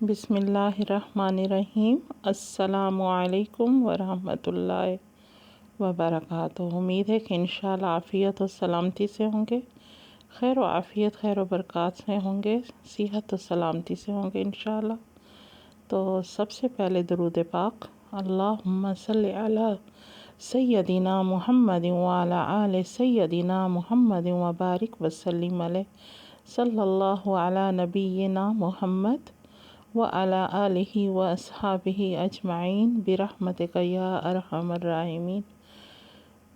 بسم اللہ الرحمن الرحیم۔ السلام علیکم ورحمۃ اللہ وبرکاتہ۔ امید ہے کہ انشاءاللہ عافیت و سلامتی سے ہوں گے، خیر و عافیت، خیر و برکات سے ہوں گے، صحت و سلامتی سے ہوں گے انشاءاللہ۔ تو سب سے پہلے درود پاک، اللہم صلی علی سیدنا محمد وعلی آل سیدنا محمد وبارک وسلم علیہ، صلی اللہ علی نبینا محمد وعلی آلہ واصحابہ اجمعین برحمتک یا ارحم الراحمین۔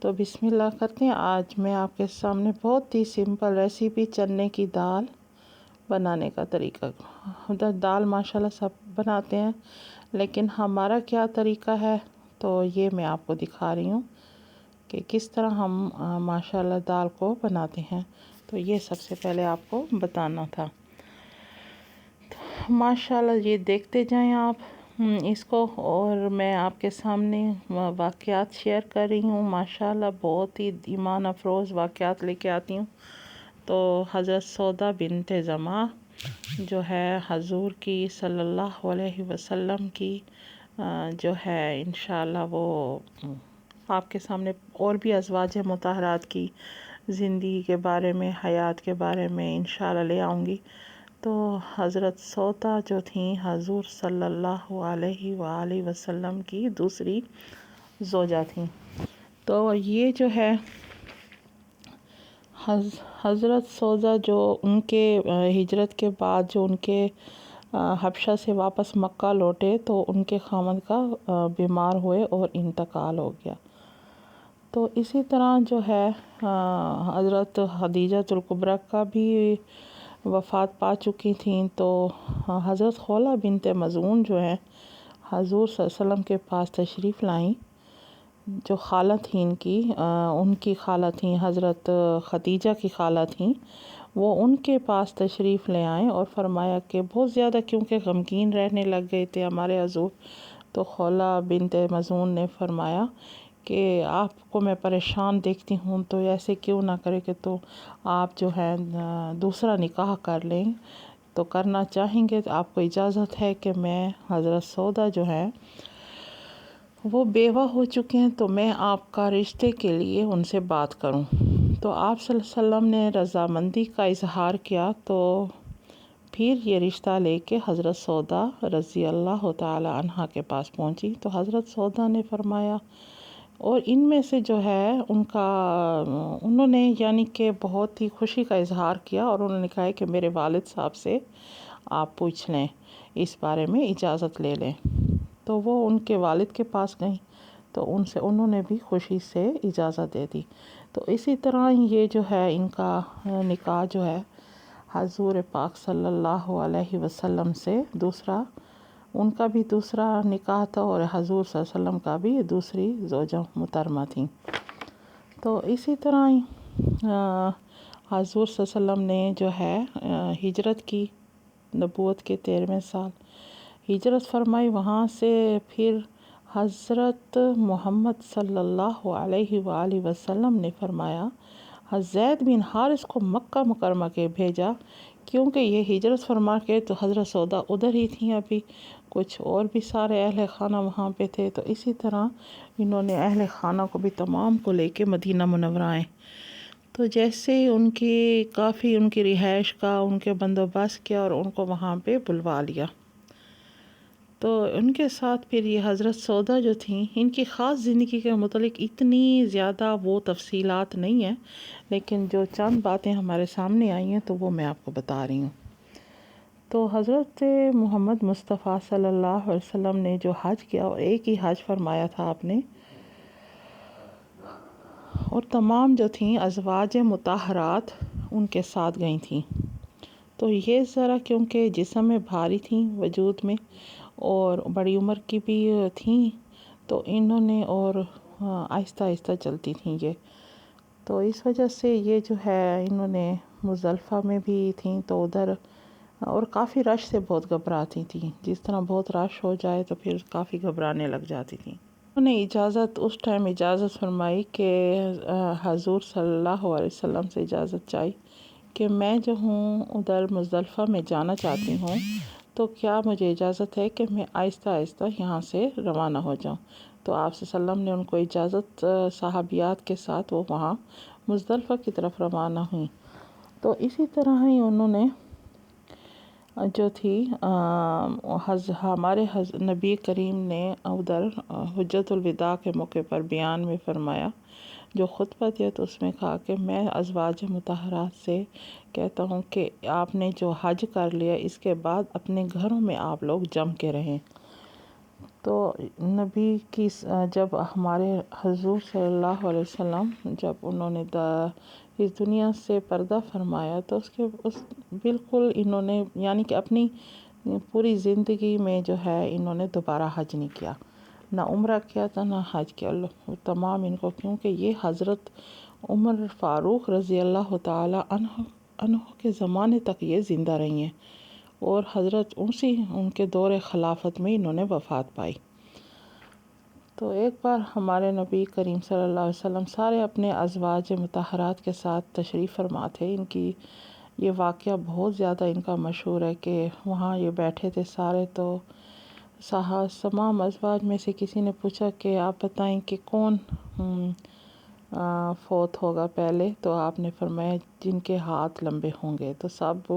تو بسم اللہ کرتے ہیں۔ آج میں آپ کے سامنے بہت ہی سمپل ریسیپی چنے کی دال بنانے کا طریقہ، دال ماشاءاللہ سب بناتے ہیں، لیکن ہمارا کیا طریقہ ہے تو یہ میں آپ کو دکھا رہی ہوں کہ کس طرح ہم ماشاءاللہ دال کو بناتے ہیں۔ تو یہ سب سے پہلے آپ کو بتانا تھا۔ ماشاءاللہ یہ دیکھتے جائیں آپ اس کو، اور میں آپ کے سامنے واقعات شیئر کر رہی ہوں۔ ماشاءاللہ بہت ہی ایمان افروز واقعات لے کے آتی ہوں۔ تو حضرت سودا بنت زمعہ جو ہے حضور کی صلی اللہ علیہ وسلم کی جو ہے انشاءاللہ وہ آپ کے سامنے، اور بھی ازواج مطہرات کی زندگی کے بارے میں، حیات کے بارے میں انشاءاللہ لے آؤں گی۔ تو حضرت سودا جو تھیں حضور صلی اللہ علیہ وآلہ وسلم کی دوسری زوجہ تھیں۔ تو یہ جو ہے حضرت سودا جو ان کے ہجرت کے بعد جو ان کے حبشہ سے واپس مکہ لوٹے تو ان کے خاوند کا بیمار ہوئے اور انتقال ہو گیا۔ تو اسی طرح جو ہے حضرت خدیجہ الکبریٰ کا بھی وفات پا چکی تھیں۔ تو حضرت خولہ بنت مظعون جو ہیں حضور صلی اللہ علیہ وسلم کے پاس تشریف لائیں، جو خالہ تھیں ان کی خالہ تھیں، حضرت خدیجہ کی خالہ تھیں، وہ ان کے پاس تشریف لے آئیں اور فرمایا کہ بہت زیادہ کیونکہ غمگین رہنے لگ گئے تھے ہمارے حضور، تو خولہ بنت مظعون نے فرمایا کہ آپ کو میں پریشان دیکھتی ہوں، تو ایسے کیوں نہ کرے کہ تو آپ جو ہے دوسرا نکاح کر لیں، تو کرنا چاہیں گے تو آپ کو اجازت ہے کہ میں حضرت سودا جو ہے وہ بیوہ ہو چکے ہیں، تو میں آپ کا رشتے کے لیے ان سے بات کروں۔ تو آپ صلی اللہ علیہ وسلم نے رضامندی کا اظہار کیا، تو پھر یہ رشتہ لے کے حضرت سودا رضی اللہ تعالی عنہا کے پاس پہنچی۔ تو حضرت سودا نے فرمایا، اور ان میں سے جو ہے انہوں نے یعنی کہ بہت ہی خوشی کا اظہار کیا، اور انہوں نے کہا کہ میرے والد صاحب سے آپ پوچھ لیں، اس بارے میں اجازت لے لیں۔ تو وہ ان کے والد کے پاس گئیں، تو انہوں نے بھی خوشی سے اجازت دے دی۔ تو اسی طرح یہ جو ہے ان کا نکاح جو ہے حضور پاک صلی اللہ علیہ وسلم سے ان کا بھی دوسرا نکاح تھا، اور حضور صلی اللہ علیہ وسلم کا بھی دوسری زوجہ محترمہ تھیں۔ تو اسی طرح حضور صلی اللہ علیہ وسلم نے جو ہے ہجرت کی، نبوت کے 13ویں سال ہجرت فرمائی، وہاں سے پھر حضرت محمد صلی اللہ علیہ وآلہ وسلم نے فرمایا زید بن حارث کو مکہ مکرمہ کے بھیجا، کیونکہ یہ ہجرت فرما کے تو حضرت سودا ادھر ہی تھیں، ابھی کچھ اور بھی سارے اہل خانہ وہاں پہ تھے، تو اسی طرح انہوں نے اہل خانہ کو بھی تمام کو لے کے مدینہ منورہ آئے۔ تو جیسے ان کی رہائش کا ان کے بندوبست کیا اور ان کو وہاں پہ بلوا لیا۔ تو ان کے ساتھ پھر یہ حضرت سودا جو تھیں، ان کی خاص زندگی کے متعلق اتنی زیادہ وہ تفصیلات نہیں ہیں، لیکن جو چند باتیں ہمارے سامنے آئی ہیں تو وہ میں آپ کو بتا رہی ہوں۔ تو حضرت محمد مصطفیٰ صلی اللہ علیہ وسلم نے جو حج کیا، اور ایک ہی حج فرمایا تھا آپ نے، اور تمام جو تھیں ازواج مطہرات ان کے ساتھ گئی تھیں۔ تو یہ ذرا کیونکہ جسم میں بھاری تھیں وجود میں، اور بڑی عمر کی بھی تھیں، تو انہوں نے اور آہستہ آہستہ چلتی تھیں یہ، تو اس وجہ سے یہ جو ہے انہوں نے مزدلفہ میں بھی تھیں، تو ادھر اور کافی رش سے بہت گھبراتی تھیں، جس طرح بہت رش ہو جائے تو پھر کافی گھبرانے لگ جاتی تھیں۔ انہوں نے اس ٹائم اجازت فرمائی کہ حضور صلی اللہ علیہ وسلم سے اجازت چاہی کہ میں جو ہوں ادھر مزدلفہ میں جانا چاہتی ہوں، تو کیا مجھے اجازت ہے کہ میں آہستہ آہستہ یہاں سے روانہ ہو جاؤں؟ تو آپ صلی اللہ علیہ وسلم نے ان کو اجازت، صحابیات کے ساتھ وہ وہاں مزدلفہ کی طرف روانہ ہوئیں۔ تو اسی طرح ہی انہوں نے جو تھی ہمارے نبی کریم نے ادھر حجۃ الوداع کے موقع پر بیان میں فرمایا، جو خطبہ دیا تو اس میں کہا کہ میں ازواج مطہرات سے کہتا ہوں کہ آپ نے جو حج کر لیا اس کے بعد اپنے گھروں میں آپ لوگ جم کے رہیں۔ تو نبی کی جب ہمارے حضور صلی اللہ علیہ وسلم جب انہوں نے اس دنیا سے پردہ فرمایا تو بالکل انہوں نے یعنی کہ اپنی پوری زندگی میں جو ہے انہوں نے دوبارہ حج نہیں کیا، نہ عمرہ کیا تھا نہ حج کیا، تمام ان کو، کیونکہ یہ حضرت عمر فاروق رضی اللہ تعالی عنہ کے زمانے تک یہ زندہ رہی ہیں، اور حضرت ان کے دور خلافت میں انہوں نے وفات پائی۔ تو ایک بار ہمارے نبی کریم صلی اللہ علیہ وسلم سارے اپنے ازواج مطہرات کے ساتھ تشریف فرما تھے۔ ان کی یہ واقعہ بہت زیادہ ان کا مشہور ہے کہ وہاں یہ بیٹھے تھے سارے، تو تمام ازواج میں سے کسی نے پوچھا کہ آپ بتائیں کہ کون فوت ہوگا پہلے، تو آپ نے فرمایا جن کے ہاتھ لمبے ہوں گے۔ تو سب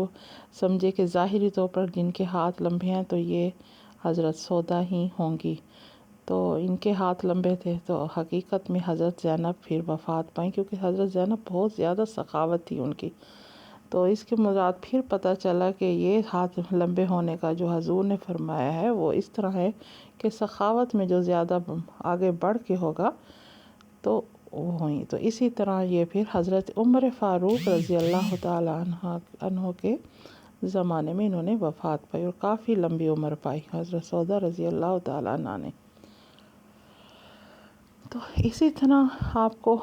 سمجھے کہ ظاہری طور پر جن کے ہاتھ لمبے ہیں تو یہ حضرت سودا ہی ہوں گی، تو ان کے ہاتھ لمبے تھے۔ تو حقیقت میں حضرت زینب پھر وفات پائیں، کیونکہ حضرت زینب بہت زیادہ سخاوت تھی ان کی۔ تو اس کے بعد پھر پتہ چلا کہ یہ ہاتھ لمبے ہونے کا جو حضور نے فرمایا ہے وہ اس طرح ہے کہ سخاوت میں جو زیادہ آگے بڑھ کے ہوگا تو وہ ہوئیں۔ تو اسی طرح یہ پھر حضرت عمر فاروق رضی اللہ تعالیٰ عنہ کے زمانے میں انہوں نے وفات پائی اور کافی لمبی عمر پائی حضرت سودا رضی اللہ تعالیٰ عنہ نے۔ تو اسی طرح آپ کو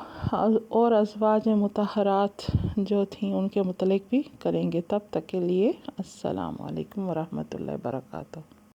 اور ازواج مطہرات جو تھیں ان کے متعلق بھی کریں گے۔ تب تک کے لیے السلام علیکم ورحمۃ اللہ وبرکاتہ۔